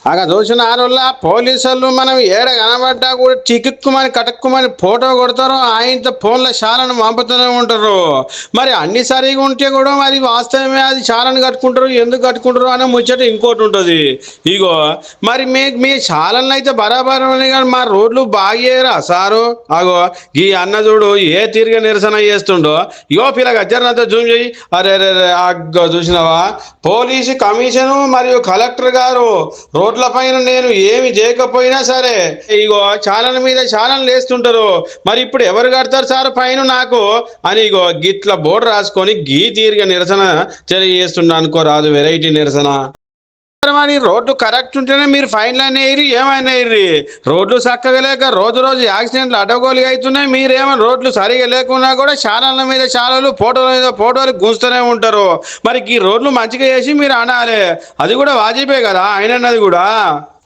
అక్కడ చూసిన ఆరోళ్ళ పోలీసులు మనం ఏడ కనబడ్డా కూడా చిక్కుమని కటుక్కుమని ఫోటో కొడతారు, ఆయనతో ఫోన్లో చాలాను పంపుతూనే ఉంటారు. మరి అన్ని సరిగా ఉంటే కూడా మరి వాస్తవమే అది చాలాను కట్టుకుంటారు, ఎందుకు కట్టుకుంటారు అనే ముచ్చట ఇంకోటి ఉంటుంది. ఇగో మరి మీ చాలన్లు అయితే బరాబర్ ఉన్నాయి కానీ మా రోడ్లు బాగేయరా సారు. అగో ఈ అన్న చూడు ఏ తీరుగా నిరసన చేస్తుండో. ఇగో పిల్లగా జర్నంతా జూమ్ చేయి. అరే అరే అరే, అగ్గో చూసినావా, పోలీసు కమిషను మరియు కలెక్టర్ గారు రోడ్ల పైన నేను ఏమి చేయకపోయినా సరే ఇగో ఛానల్ మీద ఛానల్ వేస్తుంటారు. మరి ఇప్పుడు ఎవరు కడతారు సార్ పైన నాకు అని ఇగో గిట్ల బోర్డు రాసుకొని గీ తీరుగా నిరసన తెలియజేస్తున్నా అనుకో రాదు, వెరైటీ నిరసన. మరి రోడ్డు కరెక్ట్ ఉంటేనే మీరు ఫైన్లు అనేవి ఏమైనా రోడ్లు చక్కగా లేక రోజు రోజు యాక్సిడెంట్లు అడ్డగోలుగా అవుతున్నాయి. మీరేమో రోడ్లు సరిగా లేకున్నా కూడా ఛానళ్ళ మీద ఛానళ్ళు ఫోటోల మీద ఫోటోలు గుంజుతూనే ఉంటారు. మరి ఈ రోడ్లు మంచిగా చేసి మీరు అనాలి, అది కూడా వాజిబే కదా ఆయన అన్నది కూడా.